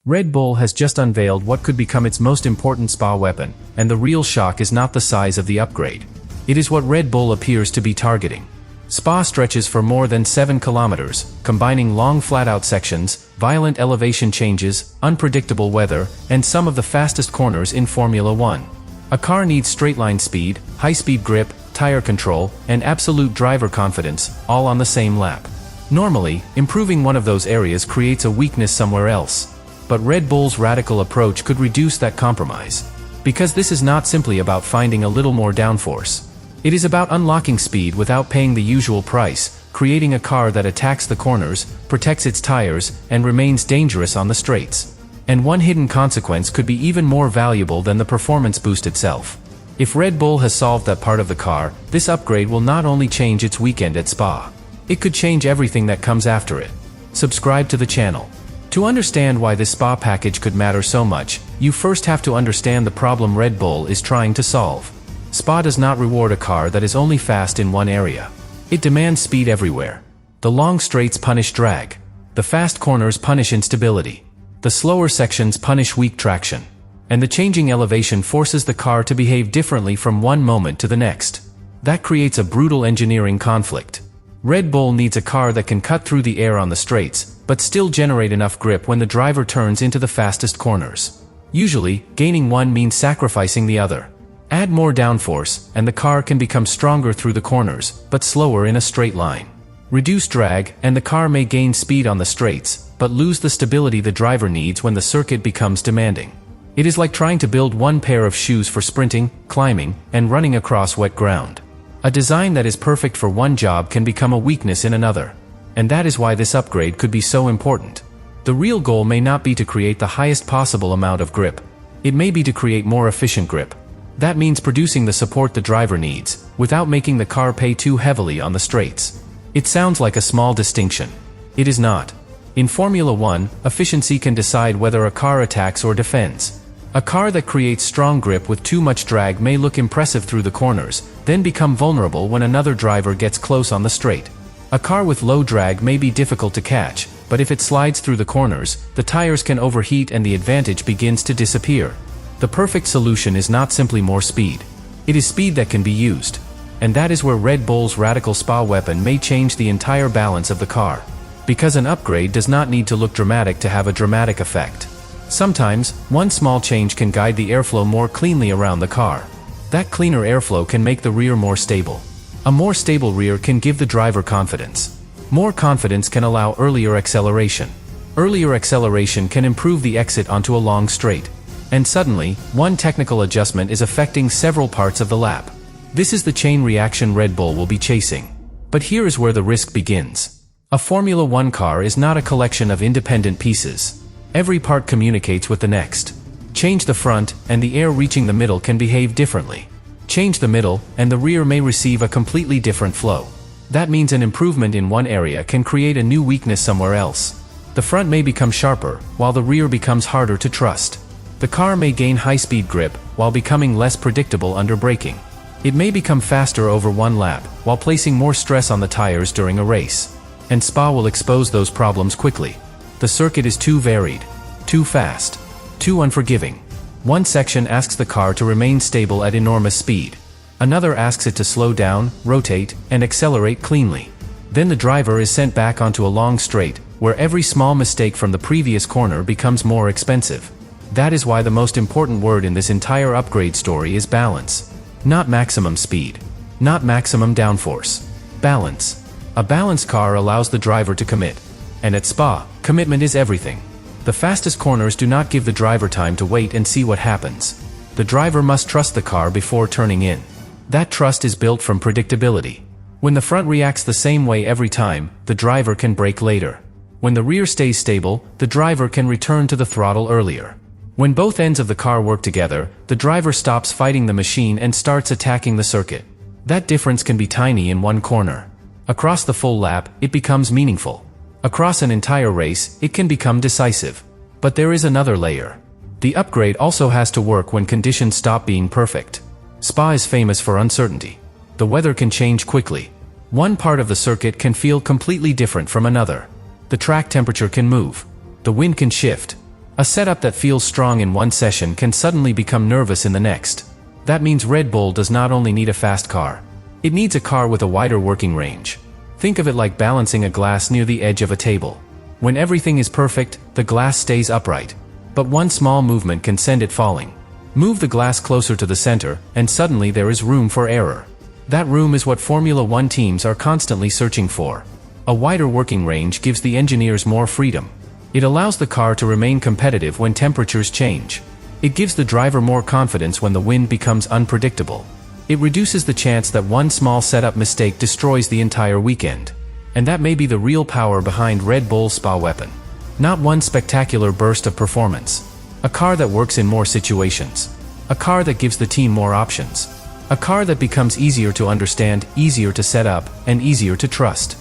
Red Bull has just unveiled what could become its most important Spa weapon, and the real shock is not the size of the upgrade. It is what Red Bull appears to be targeting. Spa stretches for more than 7 kilometers, combining long flat-out sections, violent elevation changes, unpredictable weather, and some of the fastest corners in Formula 1. A car needs straight-line speed, high-speed grip, tire control, and absolute driver confidence, all on the same lap. Normally, improving one of those areas creates a weakness somewhere else. But Red Bull's radical approach could reduce that compromise. Because this is not simply about finding a little more downforce. It is about unlocking speed without paying the usual price, creating a car that attacks the corners, protects its tires, and remains dangerous on the straights. And one hidden consequence could be even more valuable than the performance boost itself. If Red Bull has solved that part of the car, this upgrade will not only change its weekend at Spa. It could change everything that comes after it. Subscribe to the channel. To understand why this Spa package could matter so much, you first have to understand the problem Red Bull is trying to solve. Spa does not reward a car that is only fast in one area. It demands speed everywhere. The long straights punish drag. The fast corners punish instability. The slower sections punish weak traction. And the changing elevation forces the car to behave differently from one moment to the next. That creates a brutal engineering conflict. Red Bull needs a car that can cut through the air on the straights, but still generate enough grip when the driver turns into the fastest corners. Usually, gaining one means sacrificing the other. Add more downforce, and the car can become stronger through the corners, but slower in a straight line. Reduce drag, and the car may gain speed on the straights, but lose the stability the driver needs when the circuit becomes demanding. It is like trying to build one pair of shoes for sprinting, climbing, and running across wet ground. A design that is perfect for one job can become a weakness in another. And that is why this upgrade could be so important. The real goal may not be to create the highest possible amount of grip. It may be to create more efficient grip. That means producing the support the driver needs, without making the car pay too heavily on the straights. It sounds like a small distinction. It is not. In Formula 1, efficiency can decide whether a car attacks or defends. A car that creates strong grip with too much drag may look impressive through the corners, then become vulnerable when another driver gets close on the straight. A car with low drag may be difficult to catch, but if it slides through the corners, the tires can overheat and the advantage begins to disappear. The perfect solution is not simply more speed. It is speed that can be used. And that is where Red Bull's radical Spa weapon may change the entire balance of the car. Because an upgrade does not need to look dramatic to have a dramatic effect. Sometimes, one small change can guide the airflow more cleanly around the car. That cleaner airflow can make the rear more stable. A more stable rear can give the driver confidence. More confidence can allow earlier acceleration. Earlier acceleration can improve the exit onto a long straight. And suddenly, one technical adjustment is affecting several parts of the lap. This is the chain reaction Red Bull will be chasing. But here is where the risk begins. A Formula 1 car is not a collection of independent pieces. Every part communicates with the next. Change the front, and the air reaching the middle can behave differently. Change the middle, and the rear may receive a completely different flow. That means an improvement in one area can create a new weakness somewhere else. The front may become sharper, while the rear becomes harder to trust. The car may gain high-speed grip, while becoming less predictable under braking. It may become faster over one lap, while placing more stress on the tires during a race. And Spa will expose those problems quickly. The circuit is too varied, too fast, too unforgiving. One section asks the car to remain stable at enormous speed. Another asks it to slow down, rotate, and accelerate cleanly. Then the driver is sent back onto a long straight, where every small mistake from the previous corner becomes more expensive. That is why the most important word in this entire upgrade story is balance. Not maximum speed. Not maximum downforce. Balance. A balanced car allows the driver to commit. And at Spa, commitment is everything. The fastest corners do not give the driver time to wait and see what happens. The driver must trust the car before turning in. That trust is built from predictability. When the front reacts the same way every time, the driver can brake later. When the rear stays stable, the driver can return to the throttle earlier. When both ends of the car work together, the driver stops fighting the machine and starts attacking the circuit. That difference can be tiny in one corner. Across the full lap, it becomes meaningful. Across an entire race, it can become decisive. But there is another layer. The upgrade also has to work when conditions stop being perfect. Spa is famous for uncertainty. The weather can change quickly. One part of the circuit can feel completely different from another. The track temperature can move. The wind can shift. A setup that feels strong in one session can suddenly become nervous in the next. That means Red Bull does not only need a fast car. It needs a car with a wider working range. Think of it like balancing a glass near the edge of a table. When everything is perfect, the glass stays upright. But one small movement can send it falling. Move the glass closer to the center, and suddenly there is room for error. That room is what Formula One teams are constantly searching for. A wider working range gives the engineers more freedom. It allows the car to remain competitive when temperatures change. It gives the driver more confidence when the wind becomes unpredictable. It reduces the chance that one small setup mistake destroys the entire weekend. And that may be the real power behind Red Bull's Spa weapon. Not one spectacular burst of performance. A car that works in more situations. A car that gives the team more options. A car that becomes easier to understand, easier to set up, and easier to trust.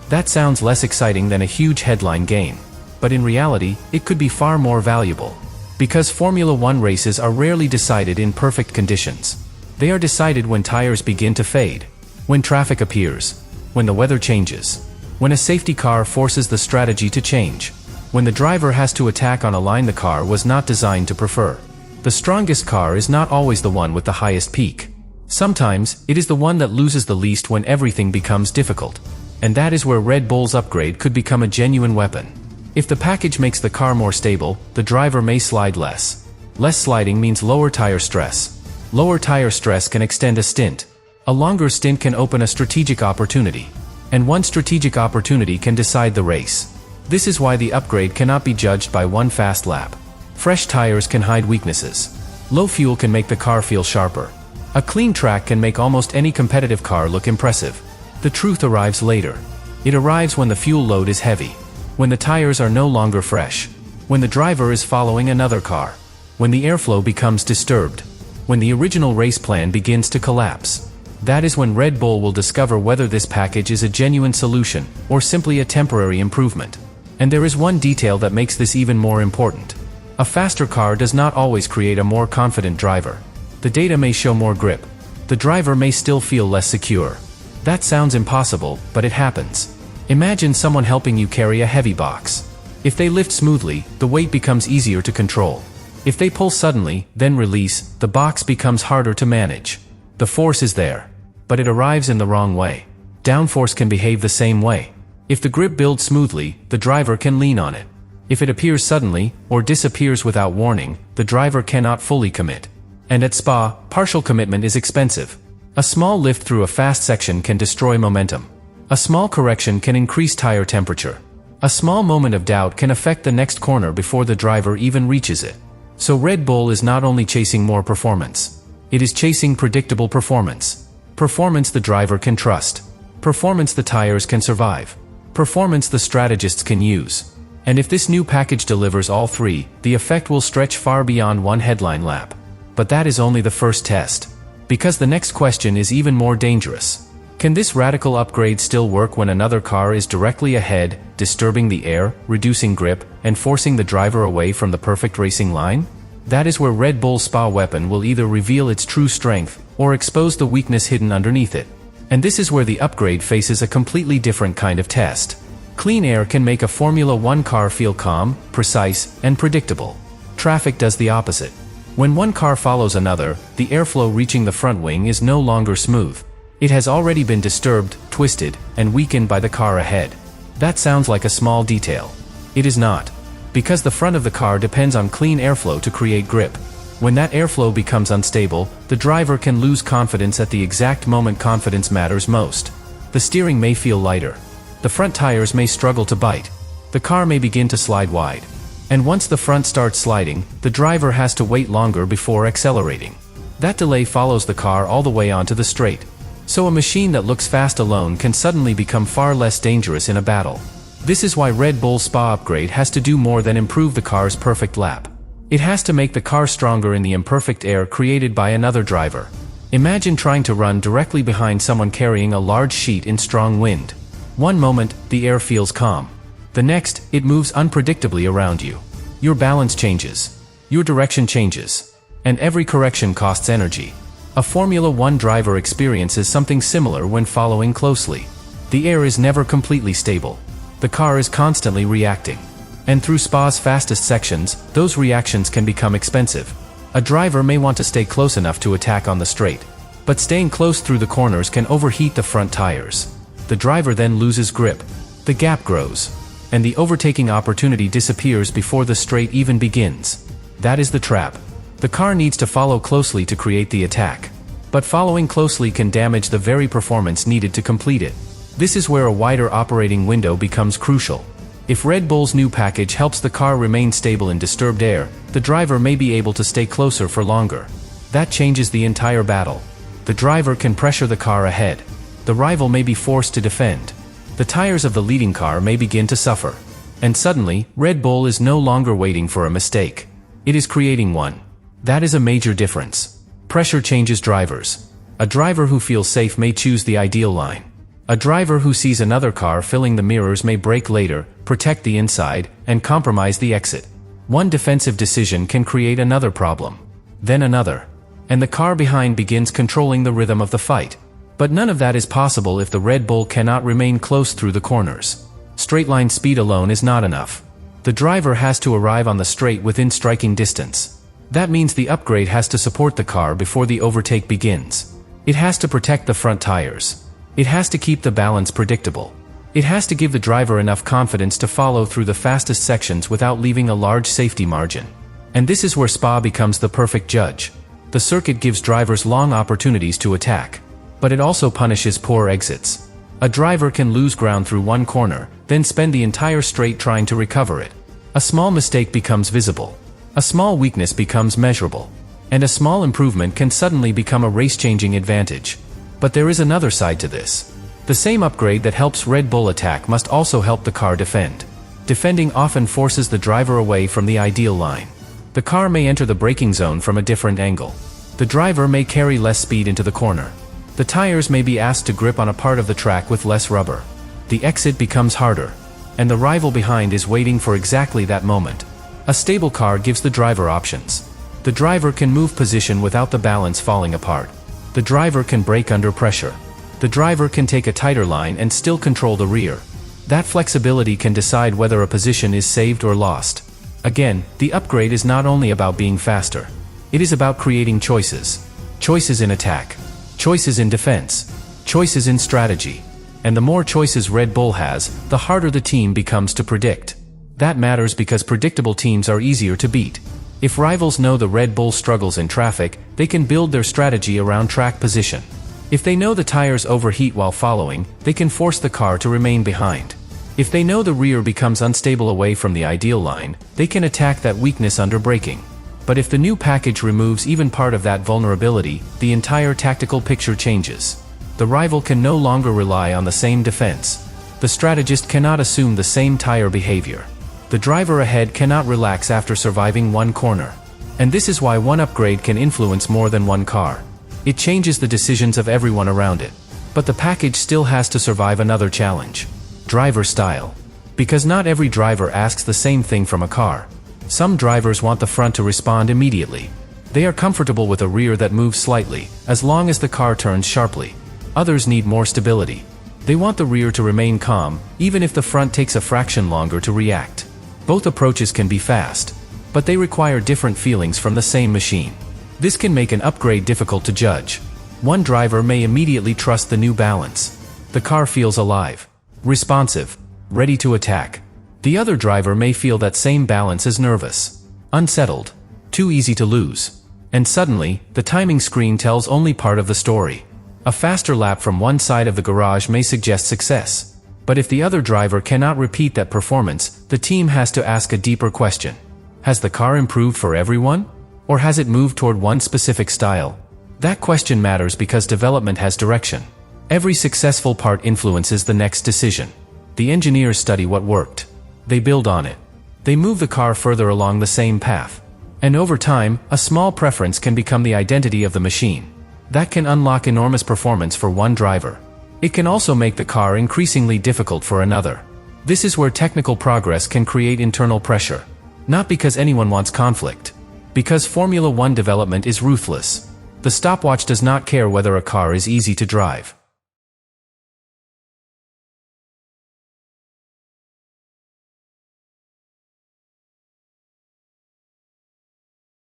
That sounds less exciting than a huge headline gain. But in reality, it could be far more valuable. Because Formula One races are rarely decided in perfect conditions. They are decided when tires begin to fade. When traffic appears. When the weather changes. When a safety car forces the strategy to change. When the driver has to attack on a line the car was not designed to prefer. The strongest car is not always the one with the highest peak. Sometimes, it is the one that loses the least when everything becomes difficult. And that is where Red Bull's upgrade could become a genuine weapon. If the package makes the car more stable, the driver may slide less. Less sliding means lower tire stress. Lower tire stress can extend a stint. A longer stint can open a strategic opportunity. And one strategic opportunity can decide the race. This is why the upgrade cannot be judged by one fast lap. Fresh tires can hide weaknesses. Low fuel can make the car feel sharper. A clean track can make almost any competitive car look impressive. The truth arrives later. It arrives when the fuel load is heavy. When the tires are no longer fresh. When the driver is following another car. When the airflow becomes disturbed. When the original race plan begins to collapse. That is when Red Bull will discover whether this package is a genuine solution, or simply a temporary improvement. And there is one detail that makes this even more important. A faster car does not always create a more confident driver. The data may show more grip. The driver may still feel less secure. That sounds impossible, but it happens. Imagine someone helping you carry a heavy box. If they lift smoothly, the weight becomes easier to control. If they pull suddenly, then release, the box becomes harder to manage. The force is there. But it arrives in the wrong way. Downforce can behave the same way. If the grip builds smoothly, the driver can lean on it. If it appears suddenly, or disappears without warning, the driver cannot fully commit. And at Spa, partial commitment is expensive. A small lift through a fast section can destroy momentum. A small correction can increase tire temperature. A small moment of doubt can affect the next corner before the driver even reaches it. So Red Bull is not only chasing more performance. It is chasing predictable performance. Performance the driver can trust. Performance the tires can survive. Performance the strategists can use. And if this new package delivers all three, the effect will stretch far beyond one headline lap. But that is only the first test. Because the next question is even more dangerous. Can this radical upgrade still work when another car is directly ahead, disturbing the air, reducing grip, and forcing the driver away from the perfect racing line? That is where Red Bull's Spa weapon will either reveal its true strength, or expose the weakness hidden underneath it. And this is where the upgrade faces a completely different kind of test. Clean air can make a Formula One car feel calm, precise, and predictable. Traffic does the opposite. When one car follows another, the airflow reaching the front wing is no longer smooth. It has already been disturbed, twisted, and weakened by the car ahead. That sounds like a small detail. It is not. Because the front of the car depends on clean airflow to create grip. When that airflow becomes unstable, the driver can lose confidence at the exact moment confidence matters most. The steering may feel lighter. The front tires may struggle to bite. The car may begin to slide wide. And once the front starts sliding, the driver has to wait longer before accelerating. That delay follows the car all the way onto the straight. So a machine that looks fast alone can suddenly become far less dangerous in a battle. This is why Red Bull's Spa upgrade has to do more than improve the car's perfect lap. It has to make the car stronger in the imperfect air created by another driver. Imagine trying to run directly behind someone carrying a large sheet in strong wind. One moment, the air feels calm. The next, it moves unpredictably around you. Your balance changes. Your direction changes. And every correction costs energy. A Formula One driver experiences something similar when following closely. The air is never completely stable. The car is constantly reacting. And through Spa's fastest sections, those reactions can become expensive. A driver may want to stay close enough to attack on the straight, but staying close through the corners can overheat the front tires. The driver then loses grip. The gap grows, and the overtaking opportunity disappears before the straight even begins. That is the trap. The car needs to follow closely to create the attack. But following closely can damage the very performance needed to complete it. This is where a wider operating window becomes crucial. If Red Bull's new package helps the car remain stable in disturbed air, the driver may be able to stay closer for longer. That changes the entire battle. The driver can pressure the car ahead. The rival may be forced to defend. The tires of the leading car may begin to suffer. And suddenly, Red Bull is no longer waiting for a mistake. It is creating one. That is a major difference. Pressure changes drivers. A driver who feels safe may choose the ideal line. A driver who sees another car filling the mirrors may brake later, protect the inside, and compromise the exit. One defensive decision can create another problem. Then another. And the car behind begins controlling the rhythm of the fight. But none of that is possible if the Red Bull cannot remain close through the corners. Straight-line speed alone is not enough. The driver has to arrive on the straight within striking distance. That means the upgrade has to support the car before the overtake begins. It has to protect the front tires. It has to keep the balance predictable. It has to give the driver enough confidence to follow through the fastest sections without leaving a large safety margin. And this is where Spa becomes the perfect judge. The circuit gives drivers long opportunities to attack, but it also punishes poor exits. A driver can lose ground through one corner, then spend the entire straight trying to recover it. A small mistake becomes visible. A small weakness becomes measurable. And a small improvement can suddenly become a race-changing advantage. But there is another side to this. The same upgrade that helps Red Bull attack must also help the car defend. Defending often forces the driver away from the ideal line. The car may enter the braking zone from a different angle. The driver may carry less speed into the corner. The tires may be asked to grip on a part of the track with less rubber. The exit becomes harder. And the rival behind is waiting for exactly that moment. A stable car gives the driver options. The driver can move position without the balance falling apart. The driver can brake under pressure. The driver can take a tighter line and still control the rear. That flexibility can decide whether a position is saved or lost. Again, the upgrade is not only about being faster. It is about creating choices. Choices in attack. Choices in defense. Choices in strategy. And the more choices Red Bull has, the harder the team becomes to predict. That matters because predictable teams are easier to beat. If rivals know the Red Bull struggles in traffic, they can build their strategy around track position. If they know the tires overheat while following, they can force the car to remain behind. If they know the rear becomes unstable away from the ideal line, they can attack that weakness under braking. But if the new package removes even part of that vulnerability, the entire tactical picture changes. The rival can no longer rely on the same defense. The strategist cannot assume the same tire behavior. The driver ahead cannot relax after surviving one corner. And this is why one upgrade can influence more than one car. It changes the decisions of everyone around it. But the package still has to survive another challenge. Driver style. Because not every driver asks the same thing from a car. Some drivers want the front to respond immediately. They are comfortable with a rear that moves slightly, as long as the car turns sharply. Others need more stability. They want the rear to remain calm, even if the front takes a fraction longer to react. Both approaches can be fast, but they require different feelings from the same machine. This can make an upgrade difficult to judge. One driver may immediately trust the new balance. The car feels alive, responsive, ready to attack. The other driver may feel that same balance is nervous, unsettled, too easy to lose. And suddenly, the timing screen tells only part of the story. A faster lap from one side of the garage may suggest success. But if the other driver cannot repeat that performance, the team has to ask a deeper question. Has the car improved for everyone? Or has it moved toward one specific style? That question matters because development has direction. Every successful part influences the next decision. The engineers study what worked. They build on it. They move the car further along the same path. And over time, a small preference can become the identity of the machine. That can unlock enormous performance for one driver. It can also make the car increasingly difficult for another. This is where technical progress can create internal pressure. Not because anyone wants conflict. Because Formula One development is ruthless. The stopwatch does not care whether a car is easy to drive.